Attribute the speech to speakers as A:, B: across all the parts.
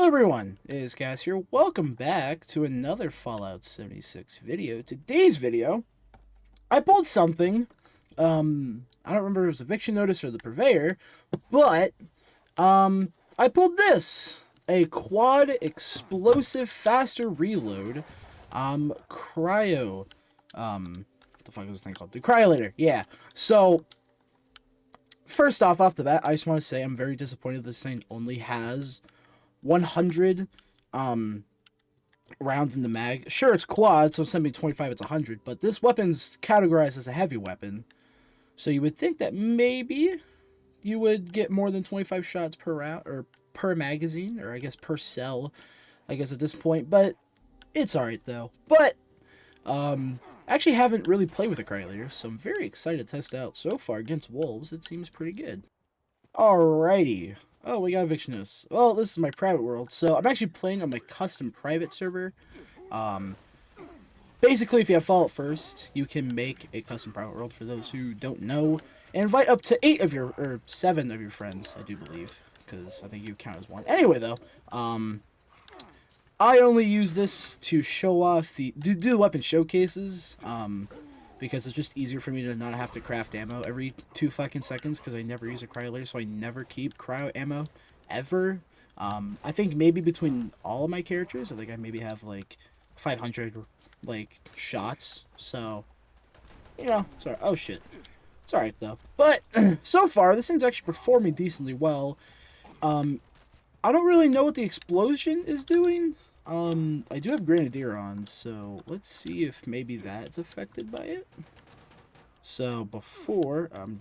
A: everyone, it is Skyz here. Welcome back to another Fallout 76 video. Today's video, I pulled something. I don't remember if it was eviction notice or the purveyor, but I pulled this. A quad explosive faster reload what the fuck is this thing called? The Cryolator. Yeah. So first off the bat, I just want to say I'm very disappointed this thing only has 100 rounds in the mag. Sure, it's quad, so instead of being 25, it's 100, but this weapon's categorized as a heavy weapon. So you would think that maybe you would get more than 25 shots per round, or per magazine, or I guess per cell, I guess at this point, but it's alright though. But, I actually haven't really played with a Cryolator, so I'm very excited to test it out. So far, against wolves, it seems pretty good. Alrighty. Oh, we got eviction notice. Well, this is my private world, so I'm actually playing on my custom private server. Basically, if you have Fallout first, you can make a custom private world for those who don't know, and invite up to 8 of your, or 7 of your friends, I do believe, because I think you count as one. Anyway, though, I only use this to show off do the weapon showcases, because it's just easier for me to not have to craft ammo every 2 fucking seconds, because I never use a Cryolator, so I never keep cryo ammo, ever. I think maybe between all of my characters, I think I maybe have, like, 500, like, shots, so, you know, sorry, oh shit, it's alright, though. But, so far, this thing's actually performing decently well. I don't really know what the explosion is doing. I do have Grenadier on, so let's see if maybe that's affected by it. So before, I'm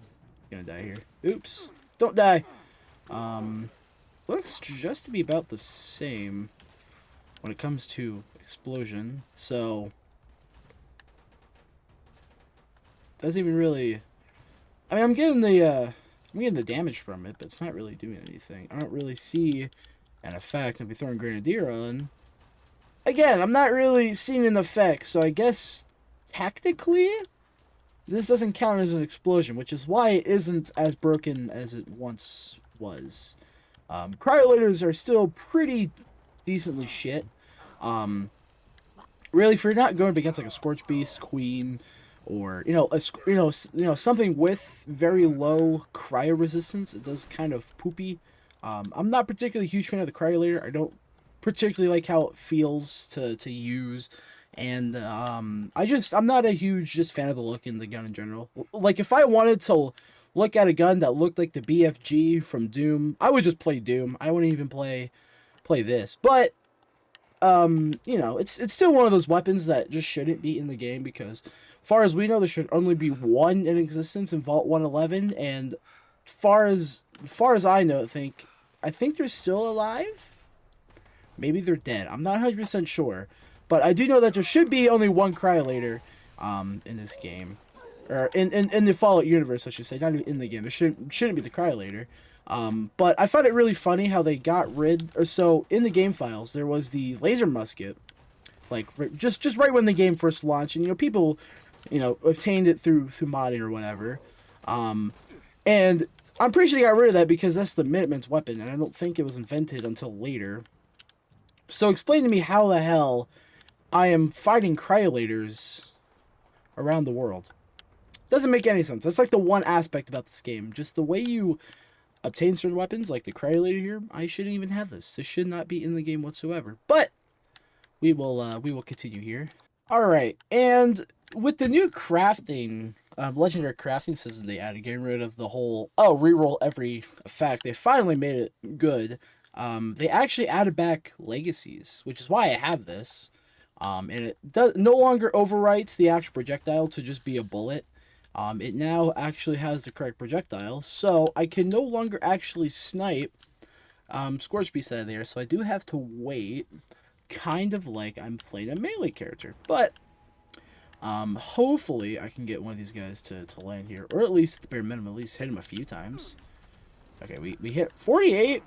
A: gonna die here. Oops, don't die. Looks just to be about the same when it comes to explosion. So doesn't even really. I mean, I'm getting the damage from it, but it's not really doing anything. I don't really see an effect. If you're throwing Grenadier on. Again, I'm not really seeing an effect, so I guess technically this doesn't count as an explosion, which is why it isn't as broken as it once was. Cryolators are still pretty decently shit. Really, if you're not going up against like a Scorch Beast, Queen, or something with very low cryo resistance, it does kind of poopy. I'm not particularly a huge fan of the Cryolator. I don't particularly like how it feels to use, and I'm not a huge just fan of the look in the gun in general. Like, if I wanted to look at a gun that looked like the BFG from Doom, I would just play Doom. I wouldn't even play this. But it's still one of those weapons that just shouldn't be in the game, because far as we know, there should only be one in existence in Vault 111, and far as I know, I think they're still alive. Maybe they're dead. I'm not 100% sure. But I do know that there should be only one Cryolator in this game. Or in the Fallout universe, I should say. Not even in the game. There shouldn't be the Cryolator. But I found it really funny how they got rid... So, in the game files, there was the laser musket. Like, just right when the game first launched. And, people, obtained it through modding or whatever. And I'm pretty sure they got rid of that because that's the Minutemen's weapon. And I don't think it was invented until later. So explain to me how the hell I am fighting Cryolators around the world. Doesn't make any sense. That's like the one aspect about this game. Just the way you obtain certain weapons, like the Cryolator here, I shouldn't even have this. This should not be in the game whatsoever. But we will continue here. Alright, and with the new crafting, legendary crafting system they added, getting rid of the whole, reroll every effect, they finally made it good. They actually added back legacies, which is why I have this. And it no longer overwrites the actual projectile to just be a bullet. It now actually has the correct projectile, so I can no longer actually snipe Scorch Beast out of there, so I do have to wait, kind of like I'm playing a melee character. But hopefully I can get one of these guys to land here, or at least, at the bare minimum, at least hit him a few times. Okay, we hit 48.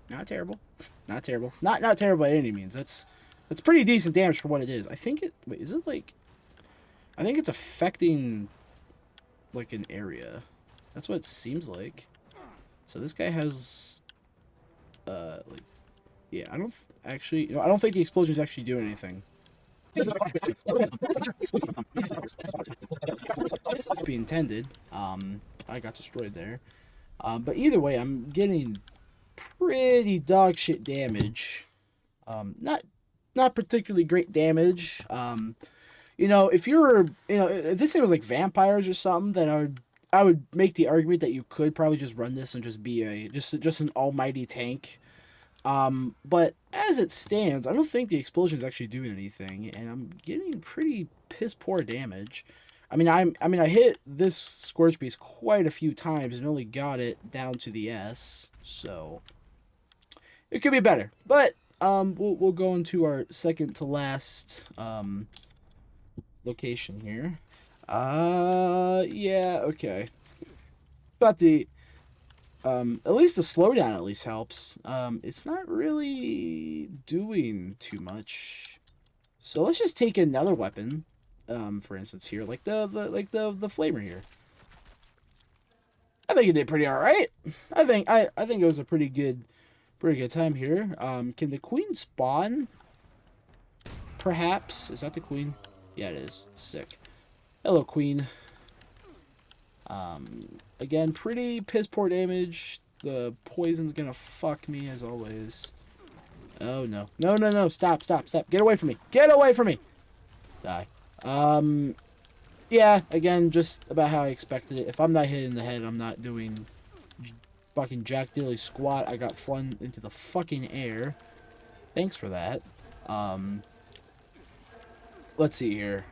A: Not terrible. Not terrible. Not terrible by any means. That's pretty decent damage for what it is. I think it... Wait, is it like... I think it's affecting, like, an area. That's what it seems like. So this guy has, like, Yeah, I don't actually, I don't think the explosion's actually doing anything. Be intended. I got destroyed there. But either way, I'm getting pretty dog shit damage. Not particularly great damage. If you're, if this thing was like vampires or something, then I would make the argument that you could probably just run this and just be just an almighty tank. But as it stands, I don't think the explosion is actually doing anything, and I'm getting pretty piss poor damage. I hit this Scorch Beast quite a few times and only got it down to the S, so it could be better. But we'll go into our second to last location here. Yeah, okay. About the at least the slowdown at least helps. It's not really doing too much. So let's just take another weapon. For instance here, like the flamer here. I think it did pretty alright. I think it was a pretty good time here. Can the queen spawn? Perhaps. Is that the queen? Yeah, it is. Sick. Hello, queen. Again, pretty piss poor damage. The poison's gonna fuck me as always. Oh no. No. Stop. Get away from me. Get away from me. Die. Yeah, again, just about how I expected it. If I'm not hit in the head, I'm not doing fucking jack diddly squat. I got flung into the fucking air. Thanks for that. Let's see here.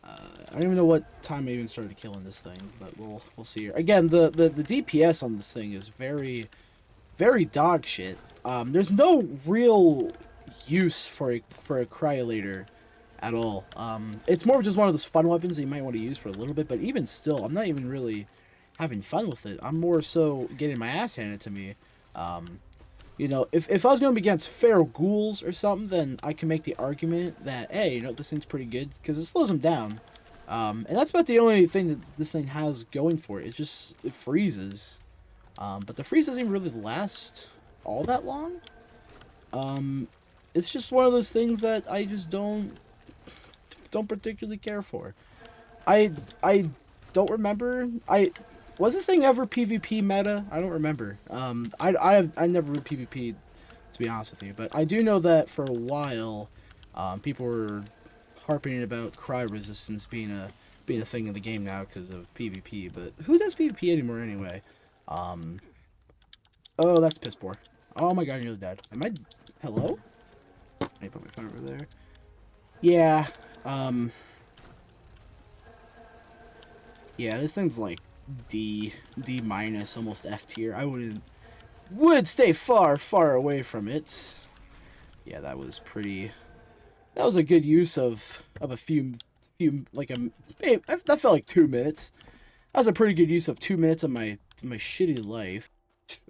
A: I don't even know what time I even started killing this thing, but we'll see here. Again, the DPS on this thing is very, very dog shit. There's no real use for a Cryolator at all. It's more of just one of those fun weapons that you might want to use for a little bit, but even still, I'm not even really having fun with it. I'm more so getting my ass handed to me. If I was going to be against feral ghouls or something, then I can make the argument that, hey, this thing's pretty good, because it slows them down. And that's about the only thing that this thing has going for it. It freezes. But the freeze doesn't really last all that long. It's just one of those things that I just don't particularly care for. I don't remember. Was this thing ever PvP meta? I don't remember. I never really PvP'd, to be honest with you. But I do know that for a while, people were harping about cry resistance being a thing in the game now because of PvP. But who does PvP anymore anyway? Oh, that's piss poor. Oh my god, I'm nearly dead. Am I? Hello? Let me put my phone over there. Yeah. Yeah, this thing's like D minus, almost F tier. I would stay far away from it. Yeah, that was a good use of a few that felt like 2 minutes. That was a pretty good use of 2 minutes of my shitty life.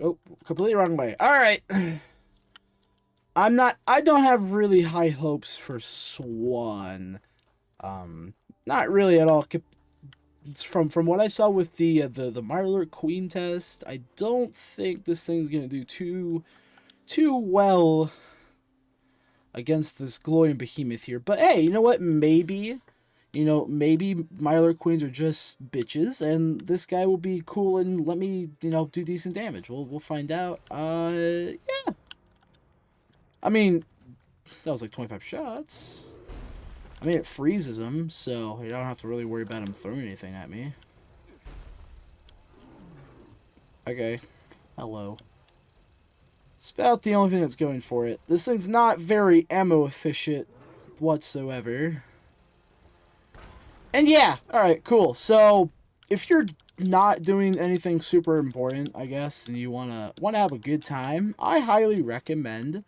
A: Oh, completely wrong way. All right. I don't have really high hopes for Swan. Not really at all. From what I saw with the Mirelurk Queen test, I don't think this thing's gonna do too well against this glowing behemoth here. But hey, you know what? Maybe Mirelurk Queens are just bitches, and this guy will be cool and let me do decent damage. We'll find out. Yeah. I mean, that was like 25 shots. I mean, it freezes him, so I don't have to really worry about him throwing anything at me. Okay. Hello. It's about the only thing that's going for it. This thing's not very ammo efficient whatsoever. And yeah, alright, cool. So, if you're not doing anything super important, I guess, and you wanna have a good time, I highly recommend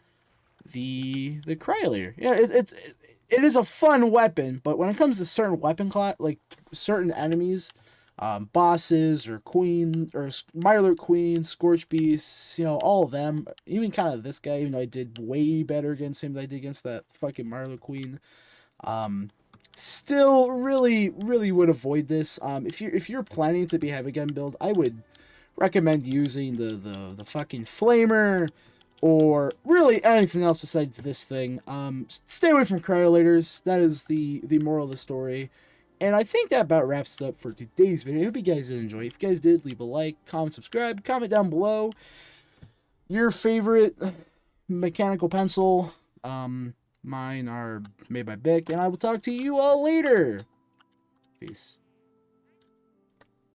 A: the Cryolator. Yeah, it is a fun weapon, but when it comes to certain weapon class, like certain enemies, bosses or Mirelurk Queen, Scorch Beasts, all of them, even kind of this guy, even though I did way better against him than I did against that fucking Mirelurk Queen, still really would avoid this. If you're planning to be heavy gun build, I would recommend using the fucking flamer or really anything else besides this thing. Stay away from cryolators. That is the moral of the story. And I think that about wraps it up for today's video. I hope you guys did enjoy. If you guys did, leave a like, comment, subscribe, comment down below your favorite mechanical pencil. Mine are made by Bic, and I will talk to you all later. Peace.